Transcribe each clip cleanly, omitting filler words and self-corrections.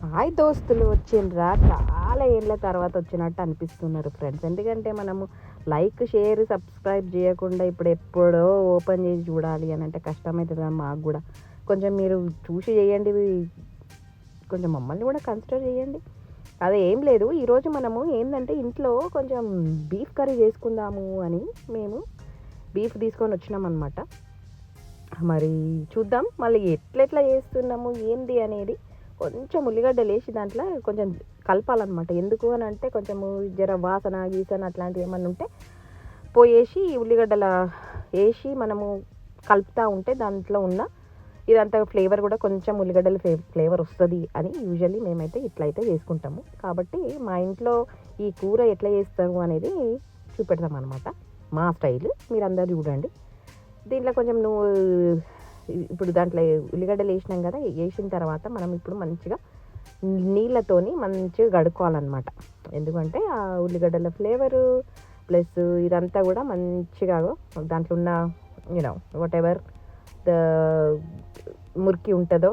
Hi దోస్తులు వచ్చిండ్రా, చాలా ఏళ్ళ తర్వాత వచ్చినట్టు అనిపిస్తున్నారు ఫ్రెండ్స్. ఎందుకంటే మనము లైక్ షేర్ సబ్స్క్రైబ్ చేయకుండా ఇప్పుడు ఎప్పుడో ఓపెన్ చేసి చూడాలి అని అంటే కష్టమవుతుంది కదా మాకు కూడా. కొంచెం మీరు చూసి చేయండి, కొంచెం మమ్మల్ని కూడా కన్సిడర్ చేయండి. అదే ఏం లేదు, ఈరోజు మనము ఏంటంటే ఇంట్లో కొంచెం బీఫ్ కర్రీ చేసుకుందాము అని మేము బీఫ్ తీసుకొని వచ్చినాం అనమాట. మరి చూద్దాం మళ్ళీ ఎట్లెట్లా చేస్తున్నాము ఏంది అనేది. కొంచెం ఉల్లిగడ్డలు వేసి దాంట్లో కొంచెం కలపాలన్నమాట. ఎందుకు అని అంటే కొంచెము జర వాసన గీసన అట్లాంటివి ఏమన్నా ఉంటే పోయేసి ఉల్లిగడ్డల వేసి మనము కలుపుతూ ఉంటే దాంట్లో ఉన్న ఇదంతా ఫ్లేవర్ కూడా కొంచెం ఉల్లిగడ్డల ఫ్లేవర్ వస్తుంది అని యూజువల్లీ మేమైతే ఇట్లయితే చేసుకుంటాము. కాబట్టి మా ఇంట్లో ఈ కూర ఎట్లా చేస్తాము అనేది చూపెడతాం అనమాట, మా స్టైల్. మీరు అందరు చూడండి. దీంట్లో కొంచెం నువ్వు ఇప్పుడు దాంట్లో ఉల్లిగడ్డలు వేసినాం కదా, వేసిన తర్వాత మనం ఇప్పుడు మంచిగా నీళ్ళతోని మంచిగా కడుక్కోవాలన్నమాట. ఎందుకంటే ఆ ఉల్లిగడ్డల ఫ్లేవరు ప్లస్ ఇదంతా కూడా మంచిగా దాంట్లో ఉన్న వాట్ ఎవర్ ద మురికి ఉంటుందో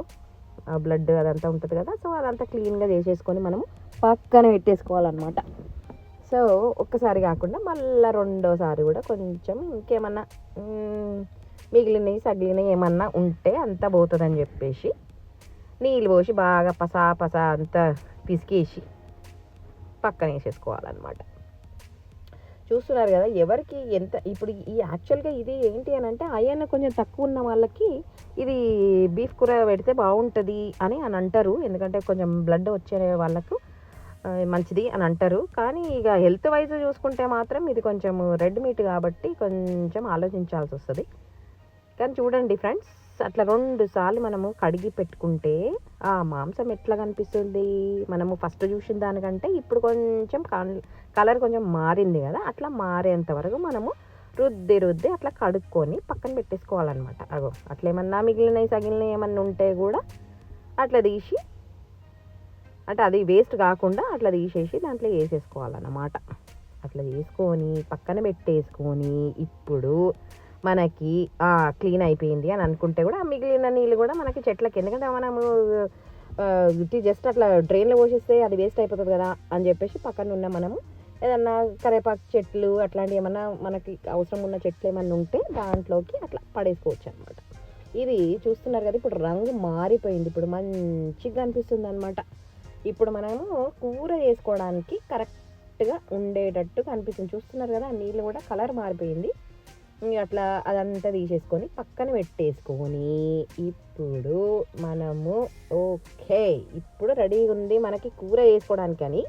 ఆ బ్లడ్ అదంతా ఉంటుంది కదా, సో అదంతా క్లీన్గా చేసేసుకొని మనము పక్కన పెట్టేసుకోవాలన్నమాట. సో ఒక్కసారి కాకుండా మళ్ళీ రెండోసారి కూడా కొంచెం ఇంకేమన్నా మిగిలినవి సగిలినవి ఏమన్నా ఉంటే అంతా పోతుందని చెప్పేసి నీళ్ళు పోసి బాగా పసా అంతా పిసికేసి పక్కన వేసేసుకోవాలన్నమాట. చూస్తున్నారు కదా ఎవరికి ఎంత. ఇప్పుడు ఈ యాక్చువల్గా ఇది ఏంటి అని అంటే ఐరన్ కొంచెం తక్కువ ఉన్న వాళ్ళకి ఇది బీఫ్ కూర పెడితే బాగుంటుంది అని అంటారు. ఎందుకంటే కొంచెం బ్లడ్ వచ్చే వాళ్ళకు మంచిది అని అంటారు. కానీ ఇక హెల్త్ వైజ్ చూసుకుంటే మాత్రం ఇది కొంచెం రెడ్ మీట్ కాబట్టి కొంచెం ఆలోచించాల్సి వస్తుంది. కానీ చూడండి ఫ్రెండ్స్, అట్లా 2 సార్లు మనము కడిగి పెట్టుకుంటే ఆ మాంసం ఎట్లా కనిపిస్తుంది. మనము ఫస్ట్ చూసిన దానికంటే ఇప్పుడు కొంచెం కలర్ కొంచెం మారింది కదా, అట్లా మారేంత వరకు మనము రుద్ది అట్లా కడుక్కొని పక్కన పెట్టేసుకోవాలన్నమాట. అట్లా ఏమన్నా మిగిలినవి సగిలినవి ఏమన్నా ఉంటే కూడా అట్లా తీసి, అంటే అది వేస్ట్ కాకుండా అట్లా తీసేసి దాంట్లో వేసేసుకోవాలన్నమాట. అట్లా చేసుకొని పక్కన పెట్టేసుకొని ఇప్పుడు మనకి క్లీన్ అయిపోయింది అని అనుకుంటే కూడా మిగిలిన నీళ్ళు కూడా మనకి చెట్లకి, ఎందుకంటే మనము జస్ట్ అట్లా డ్రైన్లో పోసేస్తే అది వేస్ట్ అయిపోతుంది కదా అని చెప్పేసి పక్కన ఉన్న మనము ఏదన్నా కరేపాకు చెట్లు అట్లాంటివి ఏమన్నా మనకి అవసరం ఉన్న చెట్లు ఏమన్నా ఉంటే దాంట్లోకి అట్లా పడేసుకోవచ్చు అనమాట. ఇది చూస్తున్నారు కదా, ఇప్పుడు రంగు మారిపోయింది, ఇప్పుడు మంచిగా అనిపిస్తుంది అనమాట. ఇప్పుడు మనము కూర చేసుకోవడానికి కరెక్ట్గా ఉండేటట్టు కనిపిస్తుంది. చూస్తున్నారు కదా, ఆ నీళ్ళు కూడా కలర్ మారిపోయింది. అట్లా అదంతా తీసేసుకొని పక్కన పెట్టేసుకొని ఇప్పుడు మనము ఇప్పుడు రెడీగా ఉంది మనకి కూర వేసుకోవడానికి. అని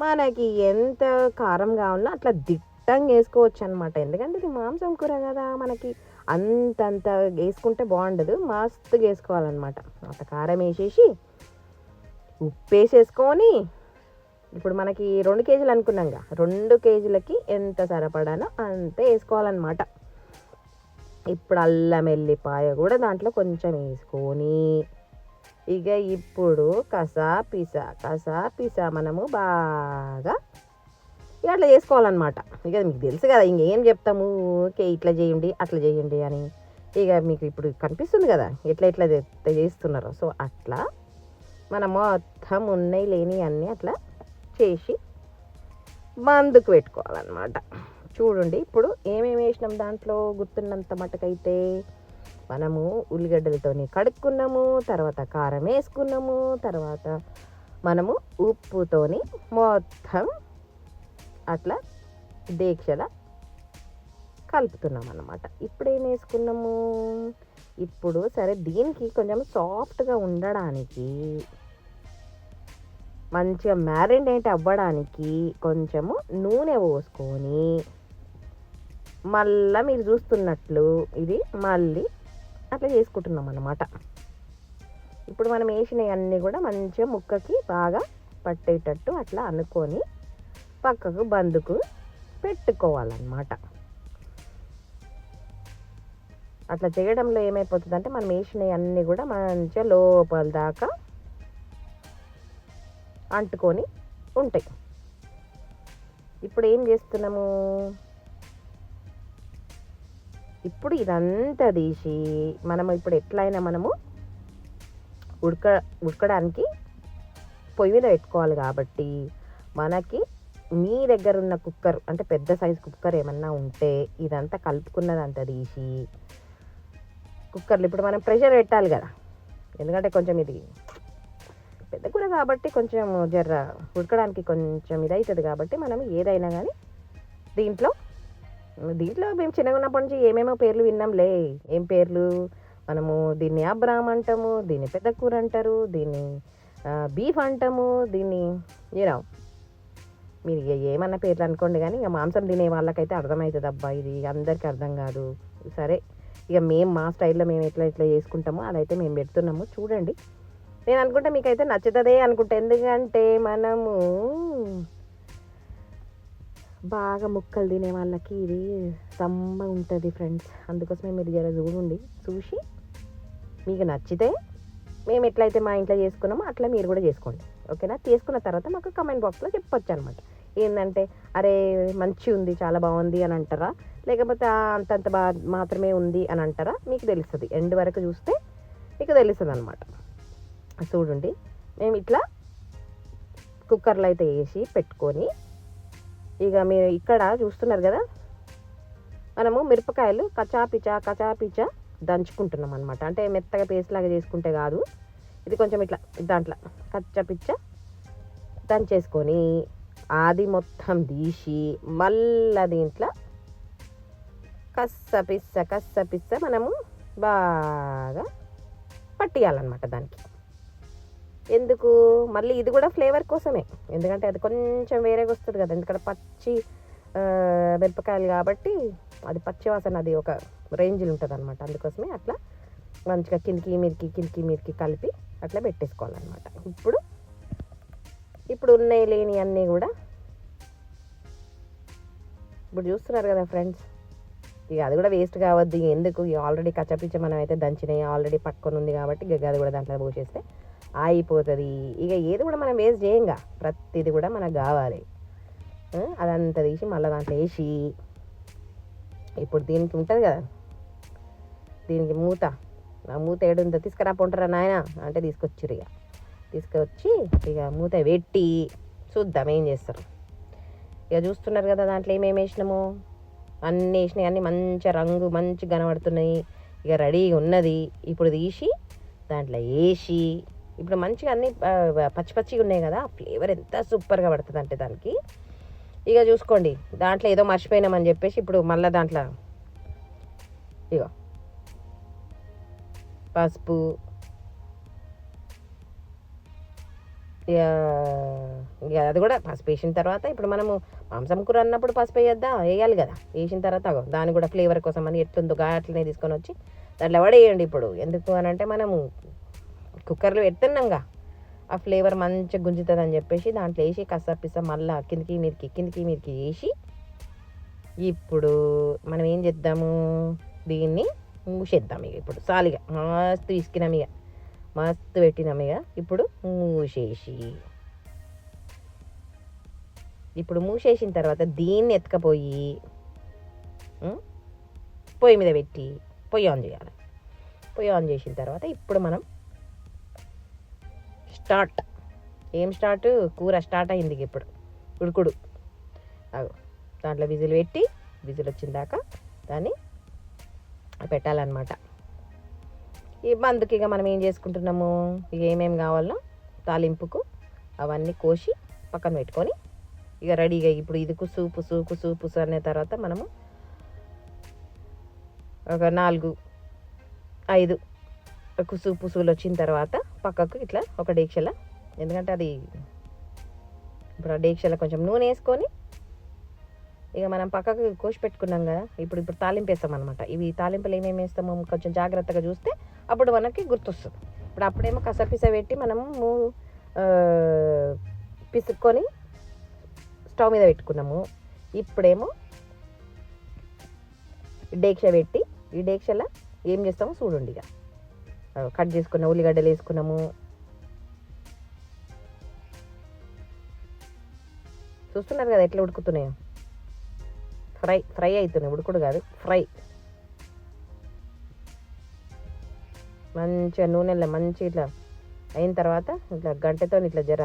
మనకి ఎంత కారం కావాలో అట్లా దిట్టంగా వేసుకోవచ్చు అనమాట. ఎందుకంటే ఇది మాంసం కూర కదా, మనకి అంతంత వేసుకుంటే బాగుండదు, మస్తుగా వేసుకోవాలన్నమాట. అంత కారం వేసేసి ఉప్పు వేసేసుకొని ఇప్పుడు మనకి 2 కేజీలు అనుకున్నాంగా, 2 కేజీలకి ఎంత సరిపడానో అంతే వేసుకోవాలన్నమాట. ఇప్పుడు అల్లం వెల్లిపాయ కూడా దాంట్లో కొంచెం వేసుకొని ఇక ఇప్పుడు కసా పిసా మనము బాగా ఇక అట్లా చేసుకోవాలన్నమాట. ఇక మీకు తెలుసు కదా, ఇంకేం చెప్తాము, ఓకే ఇట్లా చేయండి అట్లా చేయండి అని. ఇక మీకు ఇప్పుడు కనిపిస్తుంది కదా ఎట్లా చేస్తున్నారో. సో అట్లా మనం మొత్తం ఉన్నాయి లేని అన్నీ అట్లా చేసి మందుకు పెట్టుకోవాలన్నమాట. చూడండి ఇప్పుడు ఏమేమి వేసినాం దాంట్లో గుర్తున్నంత మటుకైతే మనము ఉల్లిగడ్డలతోని కడుక్కున్నాము, తర్వాత కారం వేసుకున్నాము, తర్వాత మనము ఉప్పుతోని మొత్తం అట్లా దీక్షల కలుపుతున్నాం అన్నమాట. ఇప్పుడు ఏం వేసుకున్నాము, ఇప్పుడు సరే దీనికి కొంచెం సాఫ్ట్గా ఉండడానికి మంచిగా మ్యారినేట్ అవ్వడానికి కొంచెము నూనె పోసుకొని మళ్ళీ మీరు చూస్తున్నట్లు ఇది మళ్ళీ అట్లా చేసుకుంటున్నాం అన్నమాట. ఇప్పుడు మనం వేసినవన్నీ కూడా మంచిగా ముక్కకి బాగా పట్టేటట్టు అట్లా అనుకొని పక్కకు బందుకు పెట్టుకోవాలన్నమాట. అట్లా చేయడంలో ఏమైపోతుందంటే మనం వేసినవన్నీ కూడా మంచిగా లోపల దాకా అంటుకొని ఉంటాయి. ఇప్పుడు ఏం చేస్తున్నాము, ఇప్పుడు ఇదంతా తీసి మనము ఇప్పుడు ఎట్లయినా మనము ఉడకడానికి పొయ్యి మీద పెట్టుకోవాలి కాబట్టి మనకి మీ దగ్గర ఉన్న కుక్కర్ అంటే పెద్ద సైజు కుక్కర్ ఏమన్నా ఉంటే ఇదంతా కలుపుకున్నదంతా తీసి కుక్కర్లో ఇప్పుడు మనం ప్రెషర్ పెట్టాలి కదా, ఎందుకంటే కొంచెం ఇది పెద్ద కూర కాబట్టి కొంచెం జర్ర ఉడకడానికి కొంచెం ఇదవుతుంది కాబట్టి మనం ఏదైనా కానీ దీంట్లో మేము చిన్నగా ఉన్నప్పటి నుంచి ఏమేమో పేర్లు విన్నాంలే. ఏం పేర్లు, మనము దీన్ని అబ్రామ్ అంటాము, దీన్ని పెద్ద కూర అంటారు, దీన్ని బీఫ్ అంటాము, దీన్ని మీరు ఏమన్నా పేర్లు అనుకోండి. కానీ ఇక మాంసం తినే వాళ్ళకైతే అర్థమవుతుంది అబ్బా, ఇది అందరికీ అర్థం కాదు. సరే, ఇక మేము మా స్టైల్లో మేము ఎట్లా చేసుకుంటామో అదైతే మేము పెడుతున్నాము చూడండి. నేను అనుకుంటే మీకైతే నచ్చుతుందే అనుకుంటా, ఎందుకంటే మనము బాగా ముక్కలు తినే వాళ్ళకి ఇది సమ్మ ఉంటుంది ఫ్రెండ్స్. అందుకోసమే మీరు జర చూసి మీకు నచ్చితే మేము ఎట్లయితే మా ఇంట్లో చేసుకున్నామో అట్లా మీరు కూడా చేసుకోండి, ఓకేనా. చేసుకున్న తర్వాత మాకు కమెంట్ బాక్స్లో చెప్పొచ్చు అనమాట. ఏంటంటే అరే మంచి ఉంది, చాలా బాగుంది అని అంటారా, లేకపోతే అంతంత మాత్రమే ఉంది అని అంటారా, మీకు తెలుస్తుంది. ఎండ్ వరకు చూస్తే మీకు తెలుస్తుంది అనమాట. చూడండి, మేము ఇట్లా కుక్కర్లో అయితే వేసి పెట్టుకొని, ఇక మీరు ఇక్కడ చూస్తున్నారు కదా, మనము మిరపకాయలు కచాపిచా దంచుకుంటున్నాం అనమాట. అంటే మెత్తగా పేస్ట్ లాగా చేసుకుంటే కాదు, ఇది కొంచెం ఇట్లా దాంట్లో కచ్చపిచ్చ దంచేసుకొని అది మొత్తం తీసి మళ్ళా దీంట్లో కస్సపిస్స మనము బాగా పట్టియాలన్నమాట దానికి. ఎందుకు మళ్ళీ ఇది కూడా ఫ్లేవర్ కోసమే, ఎందుకంటే అది కొంచెం వేరేగా వస్తుంది కదా, ఎందుకంటే పచ్చి మిరపకాయలు కాబట్టి అది పచ్చి వాసన అది ఒక రేంజ్లో ఉంటుంది అనమాట. అందుకోసమే అట్లా మంచిగా కిందికి మీరికి కలిపి అట్లా పెట్టేసుకోవాలన్నమాట. ఇప్పుడు ఉన్నాయి లేని అన్నీ కూడా ఇప్పుడు చూస్తున్నారు కదా ఫ్రెండ్స్. ఇక అది కూడా వేస్ట్ కావద్దు, ఎందుకు ఆల్రెడీ కచ్చపిచ్చ మనం అయితే దంచినాయి ఆల్రెడీ పట్టుకొని ఉంది కాబట్టి ఇక అది కూడా దాంట్లో పోసేస్తే అయిపోతుంది. ఇక ఏది కూడా మనం వేస్ట్ చేయంగా, ప్రతిది కూడా మనకు కావాలి. అదంతా తీసి మళ్ళీ దాంట్లో వేసి ఇప్పుడు దీనికి ఉంటుంది కదా, దీనికి మూత ఏడుందో తీసుకురా పొంటారా నాయన అంటే తీసుకొచ్చిర్రు. ఇక తీసుకొచ్చి ఇక మూత పెట్టి చూద్దాం ఏం చేస్తారు. ఇక చూస్తున్నారు కదా దాంట్లో ఏమేమి వేసినాము, అన్నీ వేసినాయి, అన్నీ మంచి రంగు మంచి కనబడుతున్నాయి. ఇక రెడీగా ఉన్నది. ఇప్పుడు తీసి దాంట్లో వేసి ఇప్పుడు మంచిగా అన్నీ పచ్చిగా ఉన్నాయి కదా, ఫ్లేవర్ ఎంత సూపర్గా పడుతుంది అంటే దానికి. ఇక చూసుకోండి, దాంట్లో ఏదో మర్చిపోయినామని చెప్పేసి ఇప్పుడు మళ్ళీ దాంట్లో ఇగో పసుపు, ఇక అది కూడా పసుపు వేసిన తర్వాత ఇప్పుడు మనము మాంసం కూర అన్నప్పుడు పసుపు వేయాలి కదా. వేసిన తర్వాత దాన్ని కూడా ఫ్లేవర్ కోసం అని ఎట్లుందో అట్లనే తీసుకొని వచ్చి దాంట్లో వడేయండి. ఇప్పుడు ఎందుకు అని అంటే మనము కుక్కర్లో పెడుతున్నాంగా, ఆ ఫ్లేవర్ మంచిగా గుంజుతుంది అని చెప్పేసి దాంట్లో వేసి కసపిస మళ్ళీ కిందికి మీరికి వేసి ఇప్పుడు మనం ఏం చేద్దాము, దీన్ని మూసేద్దాం. ఇక ఇప్పుడు సాలిగా మస్తు తీసుకున్నాం, ఇక మస్తు పెట్టినాం. ఇక ఇప్పుడు మూసేసిన తర్వాత దీన్ని ఎత్తుకపోయి పొయ్యి మీద పెట్టి పొయ్యి ఆన్ చేయాలి. పొయ్యి ఆన్ చేసిన తర్వాత ఇప్పుడు మనం కూర స్టార్ట్ అయింది. ఇప్పుడు ఉడుకుడు దాంట్లో విజిల్ పెట్టి విజిల్ వచ్చిన దాకా దాన్ని పెట్టాలన్నమాట. ఈ బందుకి ఇక మనం ఏం చేసుకుంటున్నాము, ఇక ఏమేమి కావాలో తాలింపుకు అవన్నీ కోసి పక్కన పెట్టుకొని ఇక రెడీగా ఇప్పుడు ఇది సూపు అనే తర్వాత మనము ఒక 4-5 కుసుపుసులు వచ్చిన తర్వాత పక్కకు ఇట్లా ఒక డేక్షల, ఎందుకంటే అది ఇప్పుడు ఆ డేక్షల కొంచెం నూనె వేసుకొని ఇక మనం పక్కకు కోసి పెట్టుకున్నాం కదా, ఇప్పుడు తాలింపు వేస్తాం అనమాట. ఇవి తాలింపులు ఏమేమి వేస్తామో కొంచెం జాగ్రత్తగా చూస్తే అప్పుడు మనకి గుర్తొస్తుంది. ఇప్పుడు అప్పుడేమో కసపిస పెట్టి మనము పిసుక్కొని స్టవ్ మీద పెట్టుకున్నాము. ఇప్పుడేమో డేక్ష పెట్టి ఈ డేక్షల ఏం చేస్తామో చూడండి. ఇక కట్ చేసుకున్న ఉల్లిగడ్డలు వేసుకున్నాము. చూస్తున్నారు కదా ఎట్లా ఉడుకుతున్నాయో, ఫ్రై అవుతున్నాయి, ఉడుకుడు కాదు ఫ్రై. మంచిగా నూనెలో మంచి ఇట్లా అయిన తర్వాత ఇట్లా గంటతో ఇట్లా జర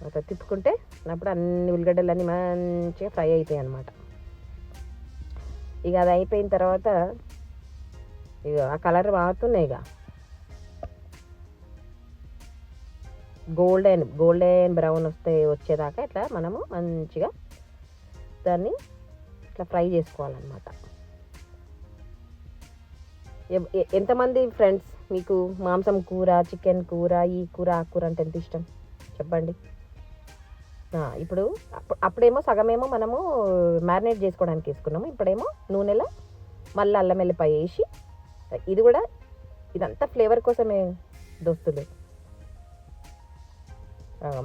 అట్లా తిప్పుకుంటే అప్పుడు అన్ని ఉల్లిగడ్డలు అన్నీ మంచిగా ఫ్రై అవుతాయి అన్నమాట. ఇక అది అయిపోయిన తర్వాత ఇక ఆ కలర్ మారుతున్నాయి, ఇక గోల్డెన్ బ్రౌన్ వచ్చేదాకా ఇట్లా మనము మంచిగా దాన్ని ఇట్లా ఫ్రై చేసుకోవాలన్నమాట. ఎంతమంది ఫ్రెండ్స్ మీకు మాంసం కూర, చికెన్ కూర, ఈ కూర ఆ కూర అంటే ఎంత ఇష్టం చెప్పండి. ఇప్పుడు అప్పుడేమో సగమేమో మనము మ్యారినేట్ చేసుకోవడానికి వేసుకున్నాము. ఇప్పుడేమో నూనెలో మళ్ళీ అల్లం వెల్లిపాయ వేసి ఇది కూడా ఇదంతా ఫ్లేవర్ కోసమే దోస్తులు.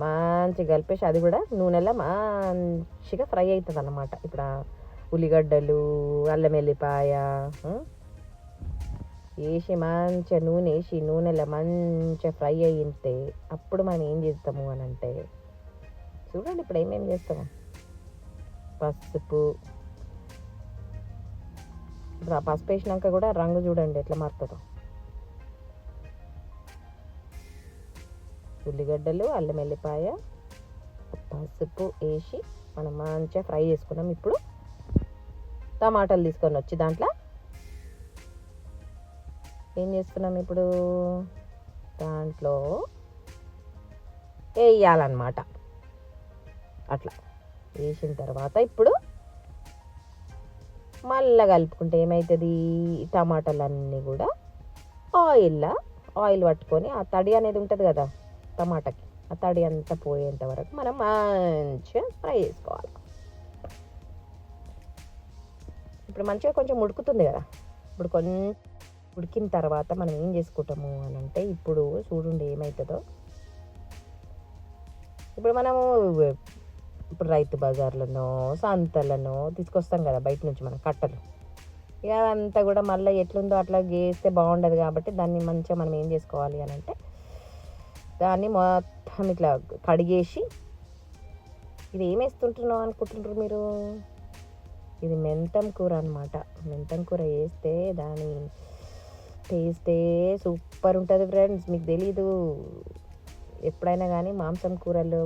మంచిగా కలిపేసి అది కూడా నూనెలో మంచిగా ఫ్రై అవుతుంది అన్నమాట. ఇప్పుడు ఉల్లిగడ్డలు, అల్లం వెల్లిపాయ వేసి మంచిగా నూనెలో మంచిగా ఫ్రై అయ్యింటే అప్పుడు మనం ఏం చేస్తాము అని అంటే చూడండి, ఇప్పుడు ఏమేమి చేస్తాము. పసుపు, ఇప్పుడు ఆ పసుపు వేసినాక కూడా రంగు చూడండి ఎట్లా మారుతుందో. ఉల్లిగడ్డలు, అల్లం వెల్లిపాయ, పసుపు వేసి మనం మంచిగా ఫ్రై చేసుకున్నాం. ఇప్పుడు టమాటాలు తీసుకొని వచ్చి దాంట్లో ఏం చేస్తున్నాం, ఇప్పుడు దాంట్లో వేయాలన్నమాట. అట్లా వేసిన తర్వాత ఇప్పుడు మళ్ళీ కలుపుకుంటే ఏమవుతుంది, టమాటాలన్నీ కూడా ఆయిల్ పట్టుకొని ఆ తడి అనేది ఉంటుంది కదా టమాటాకి, ఆ తడి అంతా పోయేంత వరకు మనం మంచిగా ఫ్రై చేసుకోవాలి. ఇప్పుడు మంచిగా కొంచెం ఉడుకుతుంది కదా, ఇప్పుడు కొంచెం ఉడికిన తర్వాత మనం ఏం చేసుకుంటాము అని అంటే ఇప్పుడు చూడండి ఏమవుతుందో. ఇప్పుడు మనము ఇప్పుడు రైతు బజార్లనో సంతలనో తీసుకొస్తాం కదా బయట నుంచి మనం కట్టలు, ఇక అదంతా కూడా మళ్ళీ ఎట్లుందో అట్లా గేస్తే బాగుండదు. కాబట్టి దాన్ని మంచిగా మనం ఏం చేసుకోవాలి అని అంటే దాన్ని మొత్తం ఇట్లా కడిగేసి, ఇది ఏం వేస్తుంటున్నావు అనుకుంటుంటారు మీరు, ఇది మెంతం కూర అనమాట. మెంతం కూర వేస్తే దాని టేస్టే సూపర్ ఉంటుంది ఫ్రెండ్స్. మీకు తెలీదు, ఎప్పుడైనా కానీ మాంసం కూరలు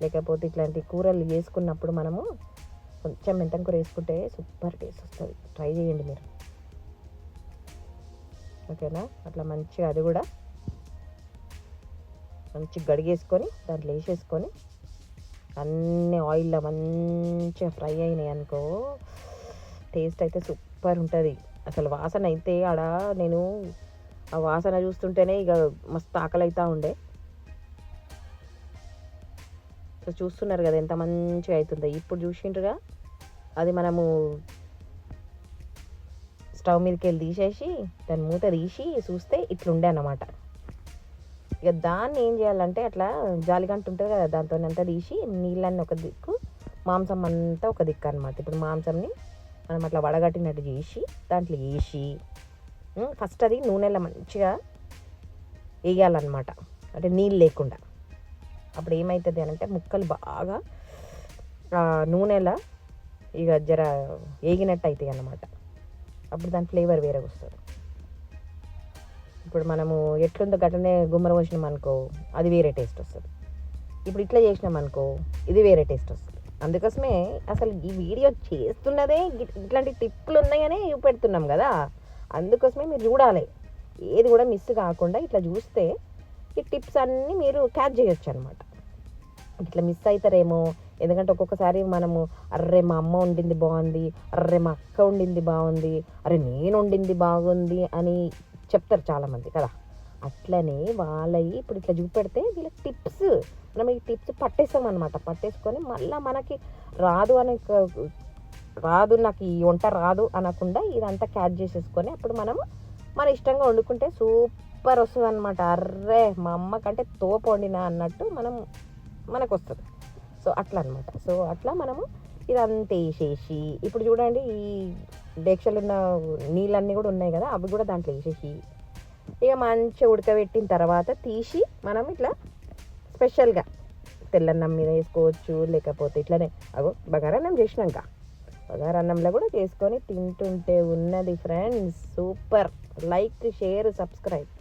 లేకపోతే ఇట్లాంటి కూరలు చేసుకున్నప్పుడు మనము కొంచెం మెంతం కూర వేసుకుంటే సూపర్ టేస్ట్ వస్తుంది. ట్రై చేయండి మీరు, ఓకేనా. అట్లా మంచిగా అది కూడా మంచిగా గడిగేసుకొని దాంట్లో వేసేసుకొని అన్నీ ఆయిల్లో మంచిగా ఫ్రై అయినాయి అనుకో, టేస్ట్ అయితే సూపర్ ఉంటుంది. అసలు వాసన అయితే ఆడ నేను ఆ వాసన చూస్తుంటేనే ఇక మస్తు ఆకలి అవుతూ ఉండే. సో చూస్తున్నారు కదా ఎంత మంచిగా అవుతుందో. ఇప్పుడు చూసిండ్రుగా అది మనము స్టవ్ మీదకి వెళ్ళి తీసేసి దాని మూత తీసి చూస్తే ఇట్లుండే అన్నమాట. ఇక దాన్ని ఏం చేయాలంటే అట్లా జాలిగంట ఉంటుంది కదా, దాంతో అంతా తీసి నీళ్ళన్నీ ఒక దిక్కు, మాంసం అంతా ఒక దిక్కు అనమాట. ఇప్పుడు మాంసంని మనం అట్లా వడగట్టినట్టు చేసి దాంట్లో వేసి ఫస్ట్ అది నూనెలో మంచిగా వేయాలన్నమాట, అంటే నీళ్ళు లేకుండా. అప్పుడు ఏమవుతుంది అని అంటే ముక్కలు బాగా నూనెలో ఇక జర వేగినట్టు అవుతాయి అన్నమాట. అప్పుడు దాని ఫ్లేవర్ వేరే వస్తుంది. ఇప్పుడు మనము ఎట్లుందో గట్లనే గుమ్మర పోసినాం అనుకో అది వేరే టేస్ట్ వస్తుంది. ఇప్పుడు ఇట్లా చేసినాం అనుకో ఇది వేరే టేస్ట్ వస్తుంది. అందుకోసమే అసలు ఈ వీడియో చేస్తున్నదే ఇట్లాంటి టిప్పులు ఉన్నాయని పెడుతున్నాం కదా. అందుకోసమే మీరు చూడాలి, ఏది కూడా మిస్ కాకుండా ఇట్లా చూస్తే ఈ టిప్స్ అన్నీ మీరు క్యాచ్ చేయొచ్చు అనమాట. ఇట్లా మిస్ అవుతారేమో, ఎందుకంటే ఒక్కొక్కసారి మనము అర్రే మా అమ్మ వండింది బాగుంది, అర్రే మా అక్క వండింది బాగుంది, అరే నేను వండింది బాగుంది అని చెప్తారు చాలామంది కదా. అట్లనే వాళ్ళవి ఇప్పుడు ఇట్లా చూపెడితే వీళ్ళ టిప్స్ మనం ఈ టిప్స్ పట్టేస్తాం అనమాట. పట్టేసుకొని మళ్ళీ మనకి రాదు నాకు ఈ వంట రాదు అనకుండా ఇదంతా క్యాచ్ చేసేసుకొని అప్పుడు మనం మన ఇష్టంగా వండుకుంటే సూపర్ వస్తుంది అనమాట. అర్రే మా అమ్మ కంటే తోపు వండినా అన్నట్టు మనకు వస్తుంది. సో అట్లా అనమాట. సో అట్లా మనము ఇదంతా వేసేసి ఇప్పుడు చూడండి ఈ డేక్షలు ఉన్న నీళ్ళన్నీ కూడా ఉన్నాయి కదా, అవి కూడా దాంట్లో వేసేసి ఇక మంచిగా ఉడకబెట్టిన తర్వాత తీసి మనం ఇట్లా స్పెషల్గా తెల్లన్నం మీద వేసుకోవచ్చు, లేకపోతే ఇట్లనే బగారన్నం చేసినాక బగారన్నంలో కూడా చేసుకొని తింటుంటే ఉన్నది friends super. Like, share, subscribe.